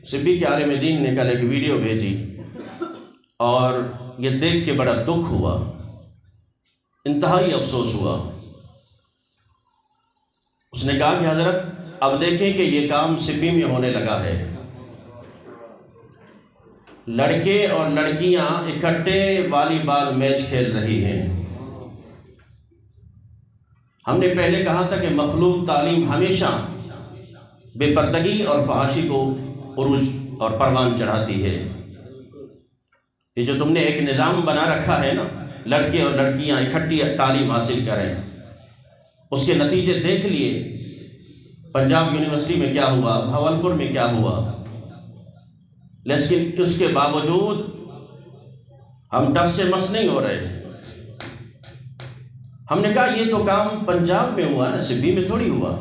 صدیق عالم دین نے کل ایک ویڈیو بھیجی اور یہ دیکھ کے بڑا دکھ ہوا، انتہائی افسوس ہوا۔ اس نے کہا کہ حضرت اب دیکھیں کہ یہ کام سپی میں ہونے لگا ہے، لڑکے اور لڑکیاں اکٹھے والی بال میچ کھیل رہی ہیں۔ ہم نے پہلے کہا تھا کہ مخلوق تعلیم ہمیشہ بے پردگی اور فحاشی کو عروج اور پروان چڑھاتی ہے۔ یہ جو تم نے ایک نظام بنا رکھا ہے نا، لڑکے اور لڑکیاں اکٹھی تعلیم حاصل کریں، اس کے نتیجے دیکھ لیے۔ پنجاب یونیورسٹی میں کیا ہوا، بھاولپور میں کیا ہوا، لیکن اس کے باوجود ہم ٹس سے مس نہیں ہو رہے۔ ہم نے کہا یہ تو کام پنجاب میں ہوا نا، سبی میں تھوڑی ہوا،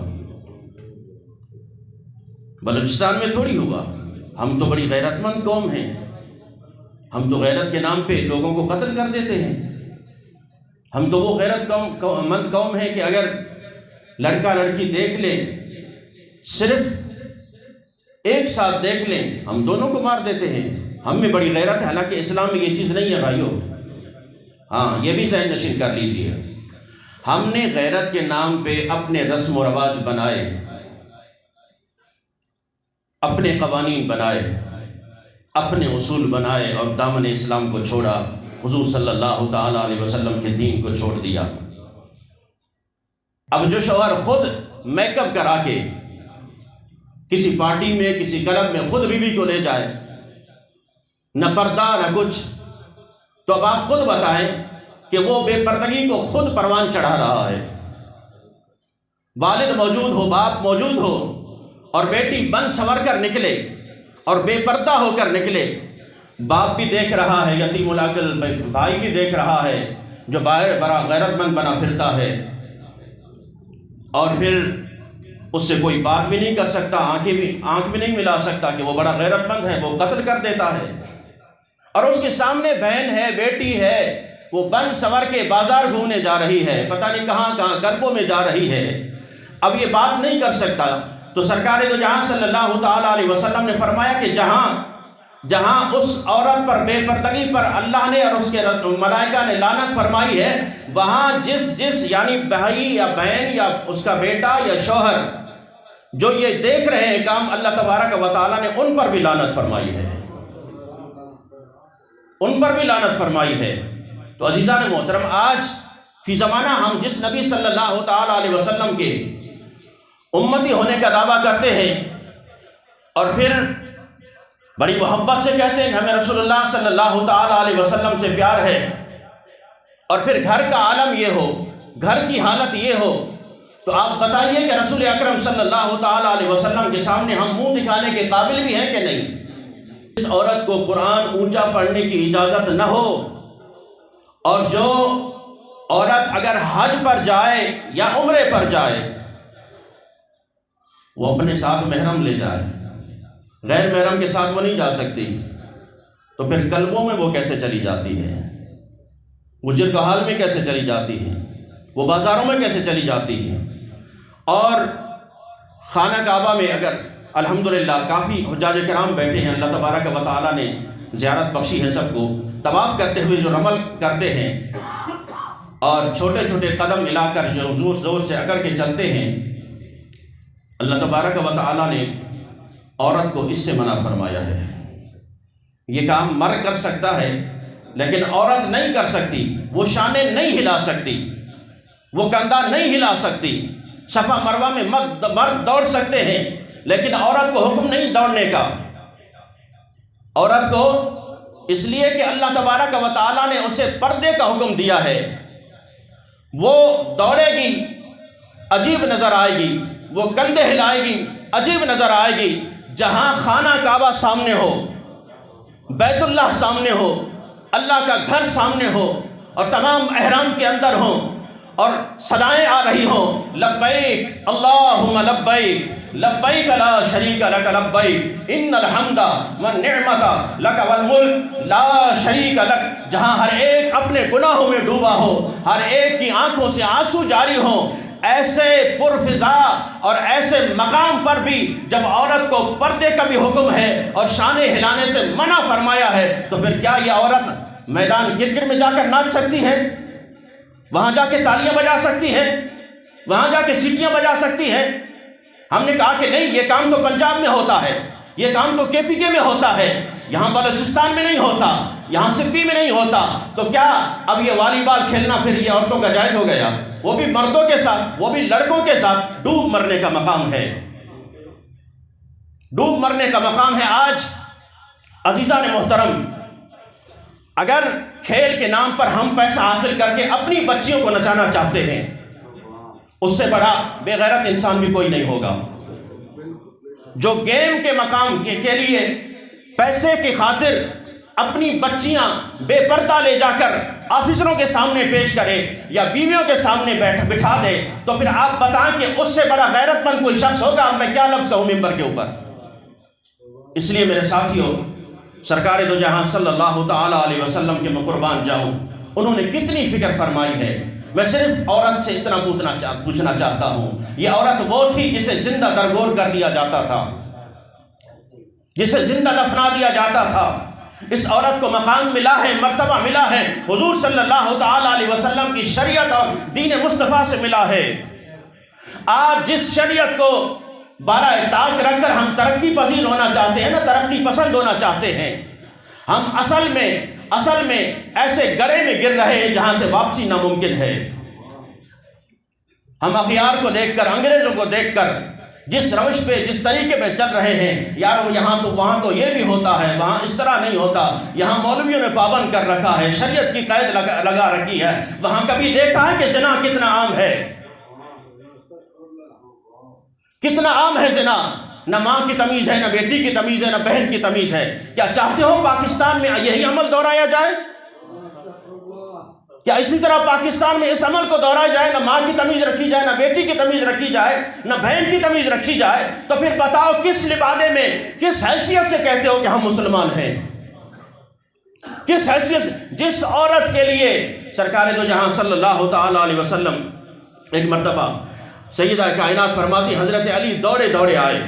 بلوچستان میں تھوڑی ہوا۔ ہم تو بڑی غیرت مند قوم ہیں، ہم تو غیرت کے نام پہ لوگوں کو قتل کر دیتے ہیں۔ ہم تو وہ غیرت مند قوم ہے کہ اگر لڑکا لڑکی دیکھ لیں، صرف ایک ساتھ دیکھ لیں، ہم دونوں کو مار دیتے ہیں۔ ہم میں بڑی غیرت ہے، حالانکہ اسلام میں یہ چیز نہیں ہے بھائیو۔ ہاں، یہ بھی ذہن نشین کر لیجئے۔ ہم نے غیرت کے نام پہ اپنے رسم و رواج بنائے، اپنے قوانین بنائے، اپنے اصول بنائے اور دامن اسلام کو چھوڑا، حضور صلی اللہ تعالیٰ علیہ وسلم کے دین کو چھوڑ دیا۔ اب جو شوہر خود میک اپ کرا کے کسی پارٹی میں، کسی کلب میں خود بیوی کو لے جائے، نہ پردہ نہ کچھ، تو اب آپ خود بتائیں کہ وہ بے پردگی کو خود پروان چڑھا رہا ہے۔ والد موجود ہو، باپ موجود ہو، اور بیٹی بن سنور کر نکلے اور بے پردہ ہو کر نکلے، باپ بھی دیکھ رہا ہے، یتیم العقل بھائی بھی دیکھ رہا ہے جو بڑا غیرت مند بنا پھرتا ہے، اور پھر اس سے کوئی بات بھی نہیں کر سکتا، آنکھ بھی نہیں ملا سکتا کہ وہ بڑا غیرت مند ہے، وہ قتل کر دیتا ہے۔ اور اس کے سامنے بہن ہے، بیٹی ہے، وہ بن سنور کے بازار گھومنے جا رہی ہے، پتہ نہیں کہاں کہاں کلبوں میں جا رہی ہے، اب یہ بات نہیں کر سکتا۔ تو سرکار دو جہاں صلی اللہ تعالیٰ علیہ وسلم نے فرمایا کہ جہاں اس عورت پر بے پردگی پر اللہ نے اور اس کے ملائکہ نے لعنت فرمائی ہے، وہاں جس یعنی بھائی یا بہن یا اس کا بیٹا یا شوہر جو یہ دیکھ رہے ہیں کام، اللہ تبارک و تعالیٰ نے ان پر بھی لعنت فرمائی ہے، ان پر بھی لعنت فرمائی ہے۔ تو عزیزان محترم، آج فی زمانہ ہم جس نبی صلی اللہ تعالیٰ علیہ وسلم کے امتی ہونے کا دعویٰ کرتے ہیں اور پھر بڑی محبت سے کہتے ہیں کہ ہمیں رسول اللہ صلی اللہ تعالیٰ علیہ وسلم سے پیار ہے، اور پھر گھر کا عالم یہ ہو، گھر کی حالت یہ ہو، تو آپ بتائیے کہ رسول اکرم صلی اللہ تعالیٰ علیہ وسلم کے سامنے ہم منہ دکھانے کے قابل بھی ہیں کہ نہیں؟ اس عورت کو قرآن اونچا پڑھنے کی اجازت نہ ہو، اور جو عورت اگر حج پر جائے یا عمرے پر جائے وہ اپنے ساتھ محرم لے جائے، غیر محرم کے ساتھ وہ نہیں جا سکتی، تو پھر کلبوں میں وہ کیسے چلی جاتی ہے، وہ جرگحال میں کیسے چلی جاتی ہے، وہ بازاروں میں کیسے چلی جاتی ہے؟ اور خانہ کعبہ میں اگر الحمدللہ کافی حجاج کرام بیٹھے ہیں، اللہ تبارک و تعالیٰ نے زیارت بخشی ہے سب کو، طواف کرتے ہوئے جو رمل کرتے ہیں اور چھوٹے چھوٹے قدم ملا کر جو زور زور سے اکڑ کے چلتے ہیں، اللہ تبارک و تعالیٰ نے عورت کو اس سے منع فرمایا ہے۔ یہ کام مرد کر سکتا ہے لیکن عورت نہیں کر سکتی، وہ شانیں نہیں ہلا سکتی، وہ کندھا نہیں ہلا سکتی۔ صفا مروہ میں مرد دوڑ سکتے ہیں لیکن عورت کو حکم نہیں دوڑنے کا۔ عورت کو اس لیے کہ اللہ تبارک و تعالیٰ نے اسے پردے کا حکم دیا ہے، وہ دوڑے گی عجیب نظر آئے گی، وہ کندھے ہلائے گی عجیب نظر آئے گی۔ جہاں خانہ کعبہ سامنے ہو، بیت اللہ سامنے ہو، اللہ کا گھر سامنے ہو، اور تمام احرام کے اندر ہوں اور صدائیں آ رہی ہوں، لبیک اللہم لبیک لبیک لا شریک لک لبیک ان الحمد والنعمت لک والملک لا شریک لک، جہاں ہر ایک اپنے گناہوں میں ڈوبا ہو، ہر ایک کی آنکھوں سے آنسو جاری ہوں، ایسے پرفضا اور ایسے مقام پر بھی جب عورت کو پردے کا بھی حکم ہے اور شانے ہلانے سے منع فرمایا ہے، تو پھر کیا یہ عورت میدان کرکٹ میں جا کر ناچ سکتی ہے؟ وہاں جا کے تالیاں بجا سکتی ہے؟ وہاں جا کے سیٹیاں بجا سکتی ہے؟ ہم نے کہا کہ نہیں، یہ کام تو پنجاب میں ہوتا ہے، یہ کام تو کے پی کے میں ہوتا ہے، یہاں بلوچستان میں نہیں ہوتا، یہاں سپی میں نہیں ہوتا، تو کیا اب یہ والی بال کھیلنا پھر یہ عورتوں کا جائز ہو گیا؟ وہ بھی مردوں کے ساتھ، وہ بھی لڑکوں کے ساتھ، ڈوب مرنے کا مقام ہے، ڈوب مرنے کا مقام ہے۔ آج عزیزان محترم، اگر کھیل کے نام پر ہم پیسہ حاصل کر کے اپنی بچیوں کو نچانا چاہتے ہیں، اس سے بڑا بے غیرت انسان بھی کوئی نہیں ہوگا۔ جو گیم کے مقام کے لیے پیسے کی خاطر اپنی بچیاں بے پردہ لے جا کر آفیسروں کے سامنے پیش کرے یا بیویوں کے سامنے بٹھا دے، تو پھر آپ بتائیں کہ اس سے بڑا غیرت مند کوئی شخص ہوگا؟ اب میں کیا لفظ کہوں ممبر کے اوپر؟ اس لیے میرے ساتھیوں، سرکار دو جہاں صلی اللہ تعالی علیہ وسلم کے میں قربان جاؤں، انہوں نے کتنی فکر فرمائی ہے۔ میں صرف عورت سے اتنا پوچھنا چاہتا ہوں، یہ عورت وہ تھی جسے زندہ درگور کر دیا جاتا تھا، جسے زندہ دفنا دیا جاتا تھا۔ اس عورت کو مقام ملا ہے، مرتبہ ملا ہے، حضور صلی اللہ تعالی علیہ وسلم کی شریعت اور دین مصطفیٰ سے ملا ہے۔ آج جس شریعت کو بالائے طاق رکھ کر ہم ترقی پذیر ہونا چاہتے ہیں نا، ترقی پسند ہونا چاہتے ہیں، ہم اصل میں ایسے گڑھے میں گر رہے ہیں جہاں سے واپسی ناممکن ہے۔ ہم اخیار کو دیکھ کر، انگریزوں کو دیکھ کر جس روش پہ، جس طریقے پہ چل رہے ہیں، یار یہاں تو وہاں تو یہ بھی ہوتا ہے، وہاں اس طرح نہیں ہوتا، یہاں مولویوں نے پابند کر رکھا ہے، شریعت کی قید لگا رکھی ہے، وہاں کبھی دیکھا ہے کہ زنا کتنا عام ہے؟ کتنا عام ہے زنا؟ نہ ماں کی تمیز ہے، نہ بیٹی کی تمیز ہے، نہ بہن کی تمیز ہے۔ کیا چاہتے ہو پاکستان میں یہی عمل دہرایا جائے؟ کیا اسی طرح پاکستان میں اس عمل کو دہرایا جائے؟ نہ ماں کی تمیز رکھی جائے، نہ بیٹی کی تمیز رکھی جائے، نہ بہن کی تمیز رکھی جائے؟ تو پھر بتاؤ کس لبادے میں، کس حیثیت سے کہتے ہو کہ ہم مسلمان ہیں؟ کس حیثیت سے؟ جس عورت کے لیے سرکار دو جہاں صلی اللہ تعالی علیہ وسلم ایک مرتبہ سیدہ کائنات فرماتی حضرت علی دوڑے دوڑے آئے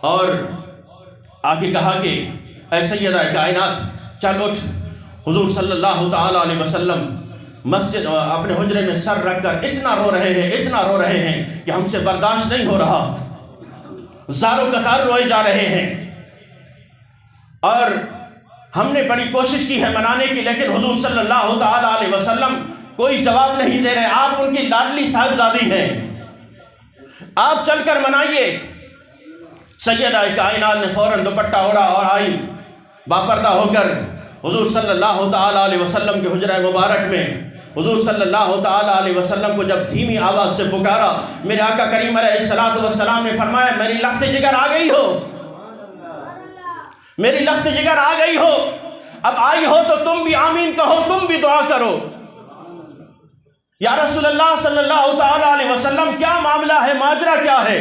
اور آگے کہا کہ اے سیدہ کائنات چل اٹھ۔ حضور صلی اللہ تعالی علیہ وسلم مسجد اپنے حجرے میں سر رکھ کر اتنا رو رہے ہیں کہ ہم سے برداشت نہیں ہو رہا، زاروں قطار روئے جا رہے ہیں، اور ہم نے بڑی کوشش کی ہے منانے کی، لیکن حضور صلی اللہ تعالی علیہ وسلم کوئی جواب نہیں دے رہے۔ آپ ان کی لاڈلی صاحبزادی ہیں، آپ چل کر منائیے۔ سیدہ کائنات نے فوراً دوپٹہ اوڑھا اور آئی باپردہ ہو کر حضور صلی اللہ تعالی علیہ وسلم کے حجرہ مبارک میں۔ حضور صلی اللہ تعالی علیہ وسلم کو جب دھیمی آواز سے پکارا، میرے آقا کریم علیہ السلام نے فرمایا میری لخت جگر آ گئی ہو، میری لخت جگر آ گئی ہو، اب آئی ہو تو تم بھی آمین کہو، تم بھی دعا کرو۔ یا رسول اللہ صلی اللہ تعالی علیہ وسلم کیا معاملہ ہے، ماجرا کیا ہے؟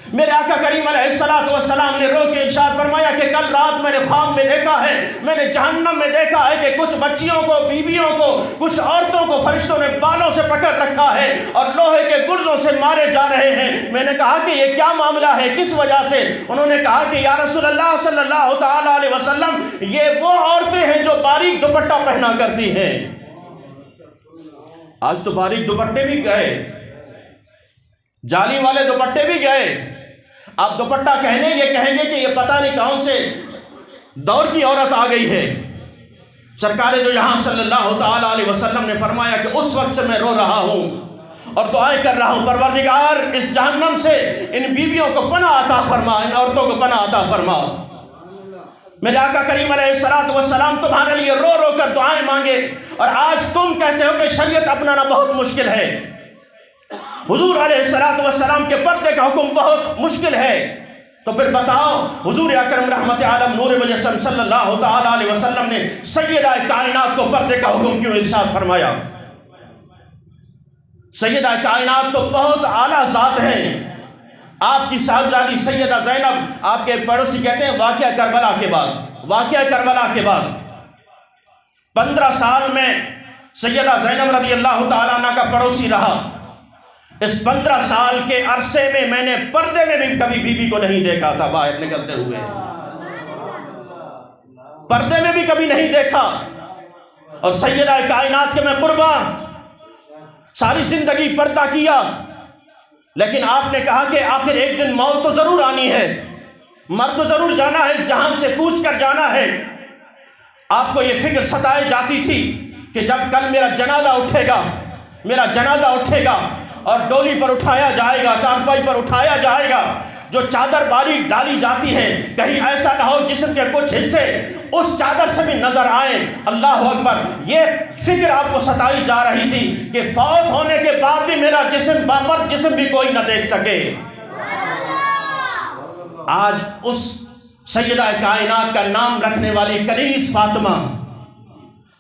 میرے آقا کریم علیہ السلام نے رو کے ارشاد فرمایا کہ کل رات میں نے خواب میں دیکھا ہے، میں نے جہنم میں دیکھا ہے کہ کچھ بچیوں کو، بیویوں کو، کچھ عورتوں کو فرشتوں نے بالوں سے پکڑ رکھا ہے اور لوہے کے گرزوں سے مارے جا رہے ہیں۔ میں نے کہا کہ یہ کیا معاملہ ہے، کس وجہ سے؟ انہوں نے کہا کہ یا رسول اللہ صلی اللہ تعالی علیہ وسلم یہ وہ عورتیں ہیں جو باریک دوپٹہ پہنا کرتی ہیں۔ آج تو باریک دوپٹے بھی گئے، جالی والے دوپٹے بھی گئے۔ آپ دوپٹہ کہنے یہ کہیں گے کہ یہ پتہ نہیں کون سے دور کی عورت آ گئی ہے۔ سرکار دو جہاں صلی اللہ تعالی علیہ وسلم نے فرمایا کہ اس وقت سے میں رو رہا ہوں اور دعائیں کر رہا ہوں، پروردگار اس جہنم سے ان بیویوں کو پناہ عطا فرما، ان عورتوں کو پناہ عطا فرما۔ میرے آقا کریم علیہ السلام تمہارے لیے رو رو کر دعائیں مانگے، اور آج تم کہتے ہو کہ شریعت اپنانا بہت مشکل ہے، حضور علیہ السلام کے پردے کا حکم بہت مشکل ہے۔ تو پھر بتاؤ حضور اکرم رحمت عالم نور مجسم صلی اللہ تعالی علیہ وسلم نے سیدہ کائنات کو پردے کا حکم کیوں ارشاد فرمایا؟ سیدہ کائنات تو بہت اعلیٰ ذات ہیں۔ آپ کی صاحبزادی سیدہ زینب، آپ کے پڑوسی کہتے ہیں واقعہ کربلا کے بعد 15 سال میں سیدہ زینب رضی اللہ تعالیٰ عنہ کا پڑوسی رہا۔ اس 15 سال کے عرصے میں نے پردے میں بھی کبھی بیوی کو نہیں دیکھا تھا باہر نکلتے ہوئے، پردے میں بھی کبھی نہیں دیکھا۔ اور سیدہ کائنات کے میں قربان، ساری زندگی پردہ کیا، لیکن آپ نے کہا کہ آخر ایک دن موت تو ضرور آنی ہے، مر تو ضرور جانا ہے، اس جہان سے کوچ کر جانا ہے۔ آپ کو یہ فکر ستائے جاتی تھی کہ جب کل میرا جنازہ اٹھے گا اور ڈولی پر اٹھایا جائے گا، چارپائی پر اٹھایا جائے گا، جو چادر باری ڈالی جاتی ہے کہیں ایسا نہ ہو جسم کے کچھ حصے اس چادر سے بھی نظر آئیں۔ اللہ اکبر، یہ فکر آپ کو ستائی جا رہی تھی کہ فوت ہونے کے بعد بھی میرا جسم بھی کوئی نہ دیکھ سکے۔ آج اس سیدہ کائنات کا نام رکھنے والی کنیز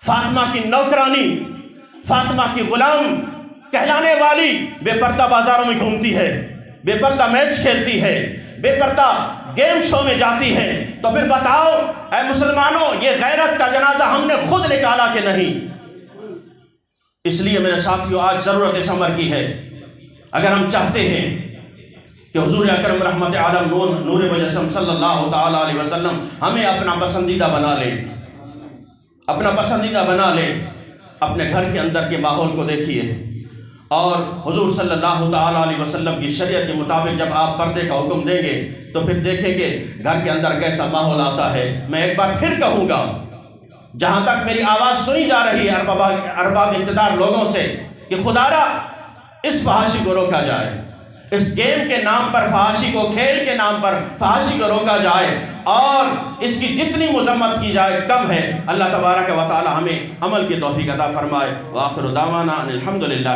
فاطمہ کی نوکرانی، فاطمہ کی غلام کہلانے والی بے پردہ بازاروں میں گھومتی ہے، بے پردہ میچ کھیلتی ہے، بے پردہ گیم شو میں جاتی ہے، تو پھر بتاؤ اے مسلمانوں، یہ غیرت کا جنازہ ہم نے خود نکالا کہ نہیں؟ اس لیے میرے ساتھیوں، آج ضرورت اس امر کی ہے، اگر ہم چاہتے ہیں کہ حضور اکرم رحمت عالم نور مجسم صلی اللہ تعالیٰ علیہ وسلم ہمیں اپنا پسندیدہ بنا لے، اپنے گھر کے اندر کے ماحول کو دیکھیے، اور حضور صلی اللہ تعالیٰ علیہ وسلم کی شریعت کے مطابق جب آپ پردے کا حکم دیں گے تو پھر دیکھیں گے گھر کے اندر کیسا ماحول آتا ہے۔ میں ایک بار پھر کہوں گا، جہاں تک میری آواز سنی جا رہی ہے ارباب اقتدار لوگوں سے، کہ خدارا اس فحاشی کو روکا جائے، اس گیم کے نام پر فحاشی کو، کھیل کے نام پر فحاشی کو روکا جائے، اور اس کی جتنی مذمت کی جائے کم ہے۔ اللہ تبارک و تعالی ہمیں عمل کی توفیق عطا فرمائے۔ وآخر دعوانا ان الحمدللہ۔